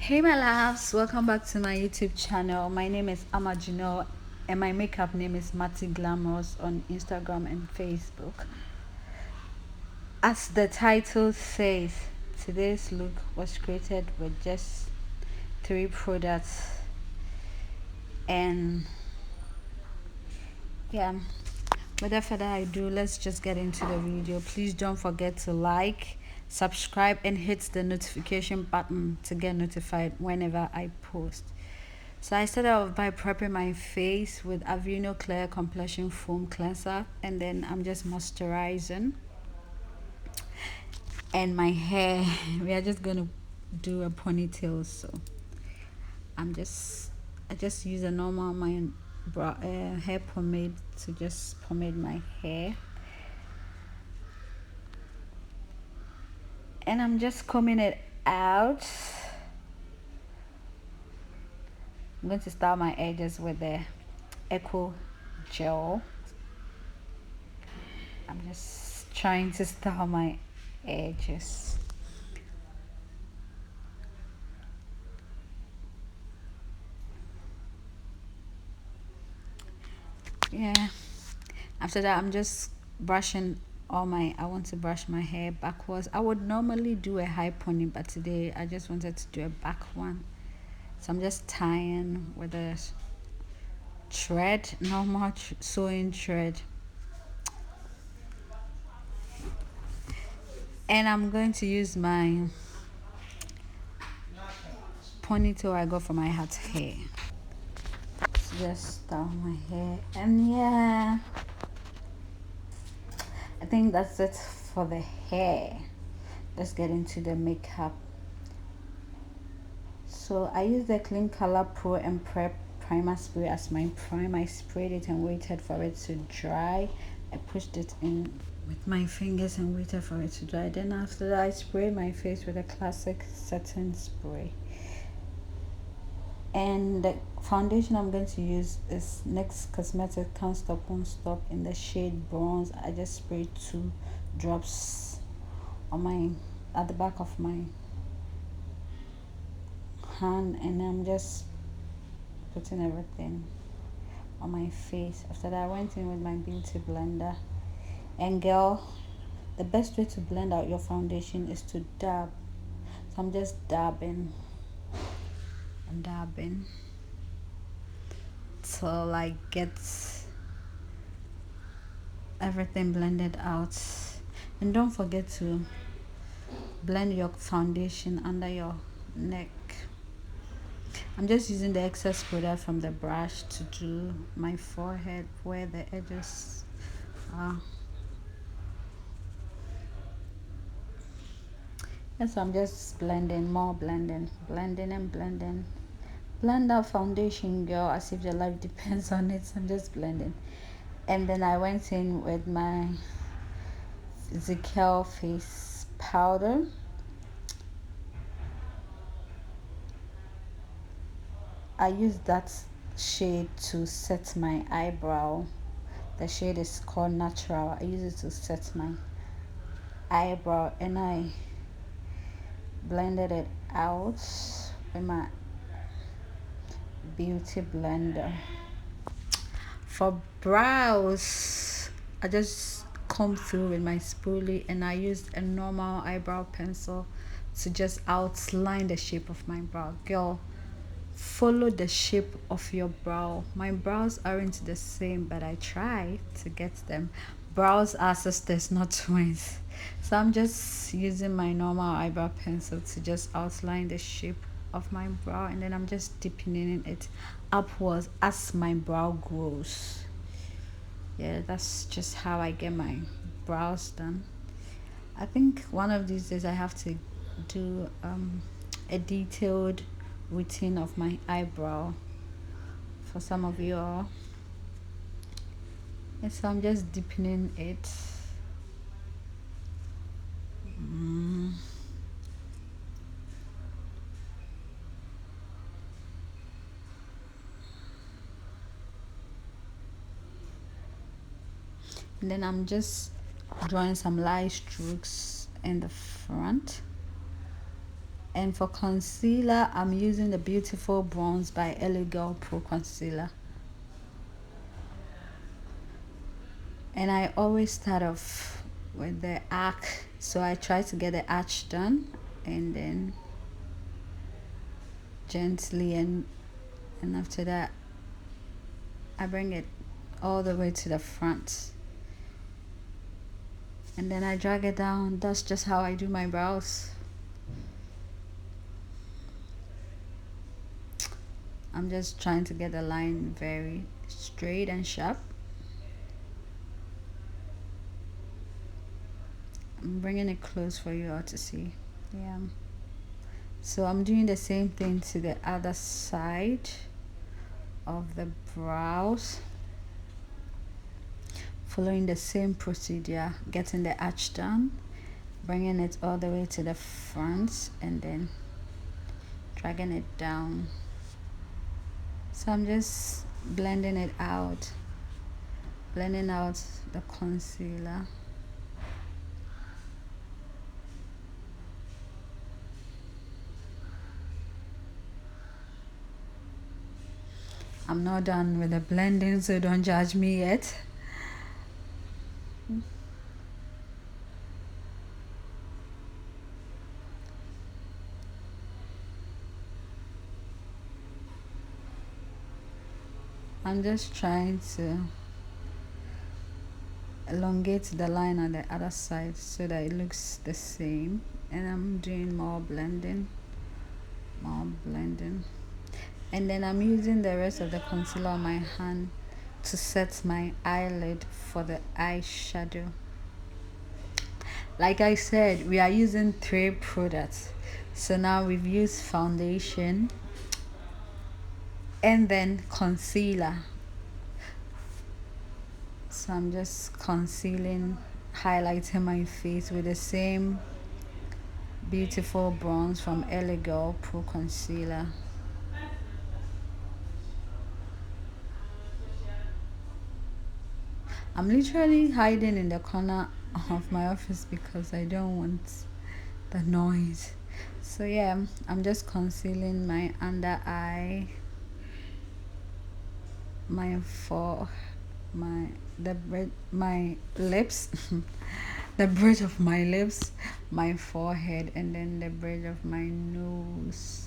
Hey my loves, welcome back to my YouTube channel. My name is Amajino and my makeup name is Matty Glamorous on Instagram and Facebook. As the title says, today's look was created with just 3 products, and yeah, without further ado, let's just get into the video. Please don't forget to like, subscribe and hit the notification button to get notified whenever I post. So I started off by prepping my face with Aveeno Clear Complexion Foam Cleanser, and then I'm just moisturizing. And my hair, we are just gonna do a ponytail. So I just use a normal my hair pomade to just pomade my hair, and I'm just combing it out. I'm going to style my edges with the Echo Gel. I'm just trying to style my edges. Yeah, after that I'm just brushing I want to brush my hair backwards. I would normally do a high pony, but today I just wanted to do a back one. So I'm just tying with a thread, normal sewing thread, and I'm going to use my ponytail I got for my hat hair to just style my hair. And yeah, I think that's it for the hair. Let's get into the makeup. So I used the Kleankolor Pro and Prep primer spray as my primer. I sprayed it and waited for it to dry. I pushed it in with my fingers and waited for it to dry. Then after that I sprayed my face with a classic setting spray. And the foundation I'm going to use is NYX Cosmetic Can't Stop Won't Stop in the shade bronze. I just sprayed 2 drops on my at the back of my hand, and I'm just putting everything on my face. After that I went in with my beauty blender, and girl, the best way to blend out your foundation is to dab. So I'm just dabbing and dabbing till I get everything blended out. And don't forget to blend your foundation under your neck. I'm just using the excess product from the brush to do my forehead where the edges are. And so I'm just blending, more blending, blending and blending. Blend out foundation, girl, as if your life depends on it. So I'm just blending. And then I went in with my Zikel face powder. I used that shade to set my eyebrow. The shade is called Natural. I use it to set my eyebrow, and I blended it out with my beauty blender. For brows, I just comb through with my spoolie, and I used a normal eyebrow pencil to just outline the shape of my brow. Girl, follow the shape of your brow. My brows aren't the same, but I try to get them. Brows are sisters, not twins. So I'm just using my normal eyebrow pencil to just outline the shape of my brow, and then I'm just deepening it upwards as my brow grows. Yeah, that's just how I get my brows done. I think one of these days I have to do a detailed routine of my eyebrow for some of you all. And so I'm just deepening it. And then I'm just drawing some light strokes in the front, And for concealer, I'm using the Beautiful Bronze by Girl Pro Concealer. And I always start off with the arc, so I try to get the arch done, and then gently, and after that I bring it all the way to the front, and then I drag it down. That's just how I do my brows. I'm just trying to get the line very straight and sharp. I'm bringing it close for you all to see. Yeah. So I'm doing the same thing to the other side of the brows, following the same procedure, getting the arch done, bringing it all the way to the front, and then dragging it down. So I'm just blending it out, blending out the concealer. I'm not done with the blending, so don't judge me yet. I'm just trying to elongate the line on the other side so that it looks the same, and I'm doing more blending, and then I'm using the rest of the concealer on my hand to set my eyelid for the eyeshadow. Like I said, we are using 3 products, so now we've used foundation and then concealer. So I'm just concealing, highlighting my face with the same Beautiful Bronze from Girl Pro Concealer. I'm literally hiding in the corner of my office because I don't want the noise. So yeah, I'm just concealing my under eye, my my lips, the bridge of my lips, my forehead, and then the bridge of my nose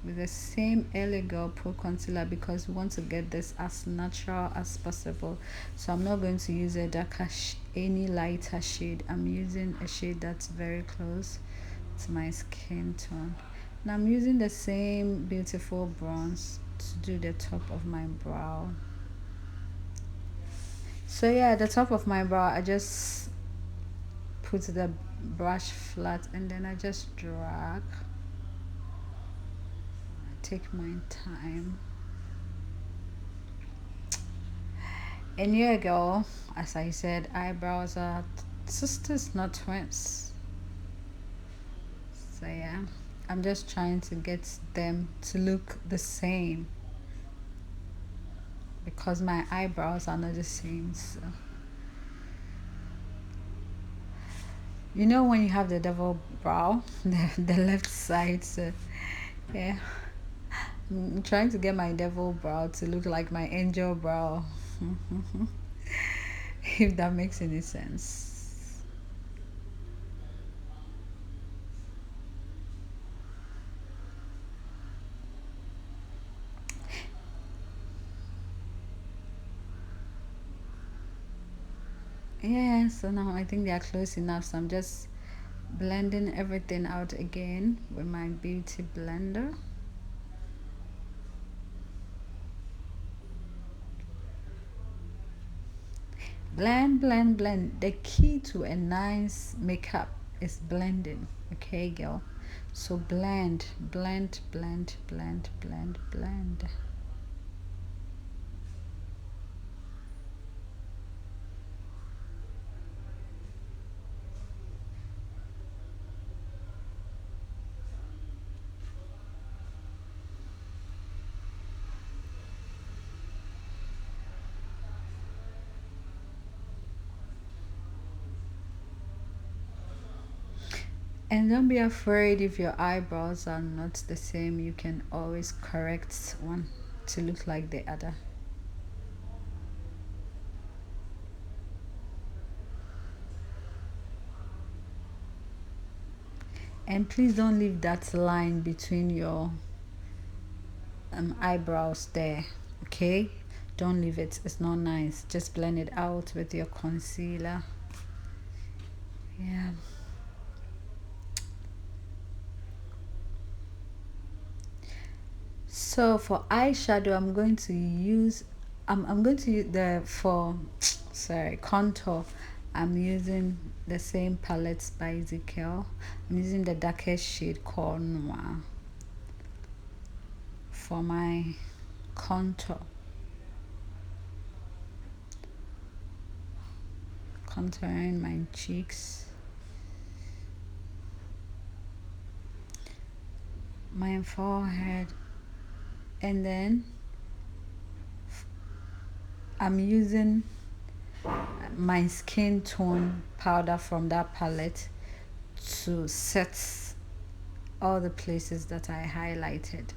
with the same Girl Pro Concealer, because we want to get this as natural as possible. So I'm not going to use a darker any lighter shade. I'm using a shade that's very close to my skin tone, and I'm using the same Beautiful Bronze to do the top of my brow. So yeah, the top of my brow, I just put the brush flat, and then I just drag. Take my time. And here you go. As I said, eyebrows are sisters, not twins. So yeah, I'm just trying to get them to look the same, because my eyebrows are not the same. So you know when you have the devil brow, the left side. So yeah, I'm trying to get my devil brow to look like my angel brow. If that makes any sense. Yeah, so now I think they are close enough, so I'm just blending everything out again with my beauty blender. Blend, blend, blend. The key to a nice makeup is blending, okay girl? So blend, blend, blend, blend, blend, blend. And don't be afraid if your eyebrows are not the same, you can always correct one to look like the other. And please don't leave that line between your eyebrows there, okay? Don't leave it, it's not nice. Just blend it out with your concealer. Yeah. So for eyeshadow, I'm going to use the for sorry contour. I'm using the same palette by Zikel. I'm using the darkest shade called Noir for my contour. Contouring my cheeks, my forehead, and then I'm using my skin tone powder from that palette to set all the places that I highlighted.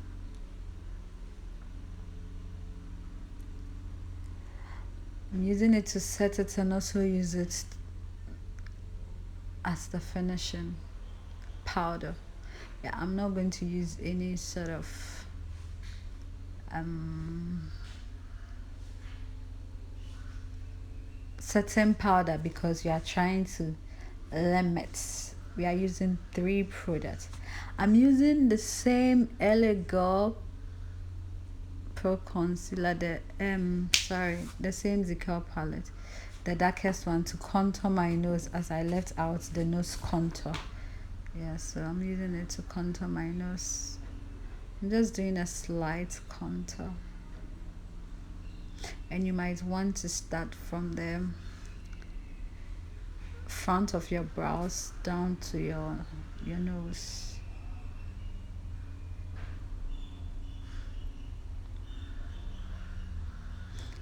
I'm using it to set it and also use it as the finishing powder. Yeah, I'm not going to use any sort of setting powder because we are trying to limit. We are using 3 products. I'm using the same Elegant Pro Concealer, the same Zikel palette, the darkest one, to contour my nose as I left out the nose contour. Yeah, so I'm using it to contour my nose. I'm just doing a slight contour. And you might want to start from the front of your brows down to your nose.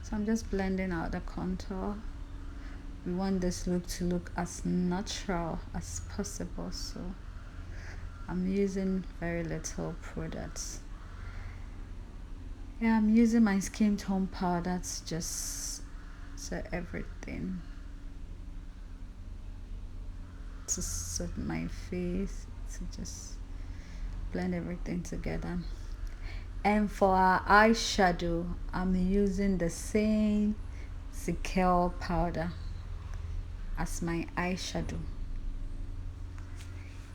So I'm just blending out the contour. We want this look to look as natural as possible, so I'm using very little products. Yeah, I'm using my skin tone powder to just set everything, to set my face, to just blend everything together. And for our eyeshadow, I'm using the same Zikel powder as my eyeshadow.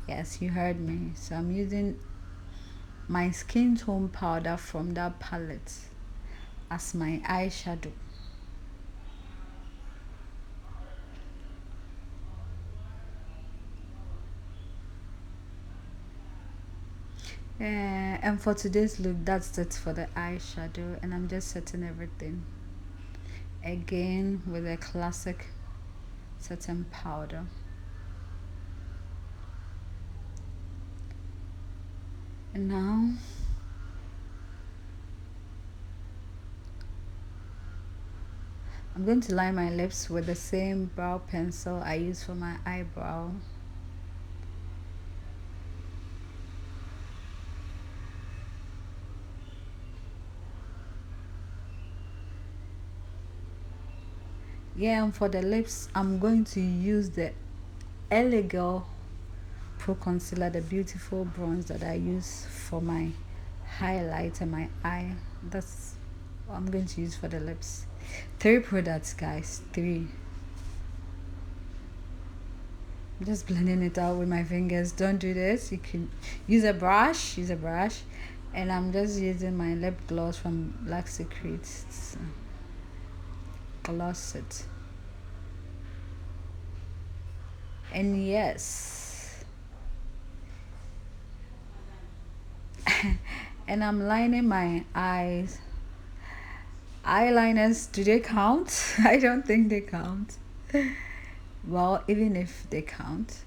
Yes, you heard me. So I'm using my skin tone powder from that palette as my eyeshadow. And for today's look, that's it for the eyeshadow, and I'm just setting everything again with a classic setting powder. And now I'm going to line my lips with the same brow pencil I use for my eyebrow. Yeah, and for the lips, I'm going to use the Elegant Pro Concealer, the beautiful bronze that I use for my highlight and my eye. That's what I'm going to use for the lips. 3 products, guys. 3. I'm just blending it out with my fingers. Don't do this. You can use a brush. And I'm just using my lip gloss from Black Secrets. Gloss it. And yes. And I'm lining my eyes. Eyeliners, do they count? I don't think they count. Well, even if they count,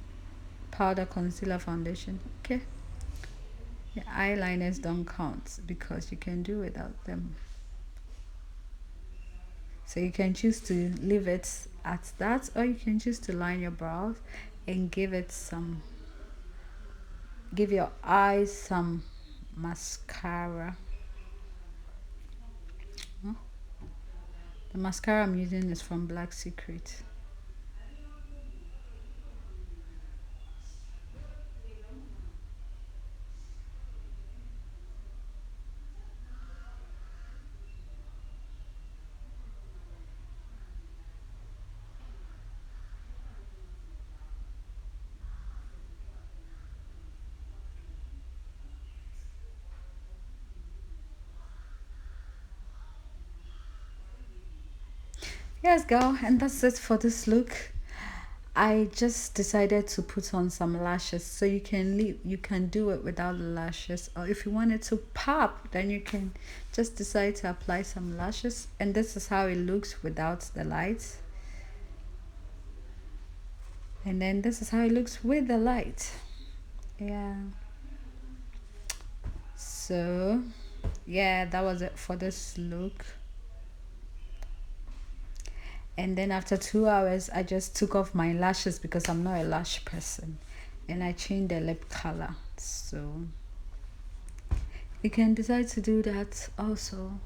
powder, concealer, foundation, okay. The eyeliners don't count because you can do without them. So you can choose to leave it at that, or you can choose to line your brows and give it some give your eyes some mascara. The mascara I'm using is from Black Secret. Yes, girl, and that's it for this look. I just decided to put on some lashes, so you can leave, you can do it without lashes, or if you wanted to pop, then you can just decide to apply some lashes. And this is how it looks without the light, and then this is how it looks with the light. Yeah, so yeah, that was it for this look. And then after 2 hours, I just took off my lashes because I'm not a lash person, and I changed the lip color. So you can decide to do that also.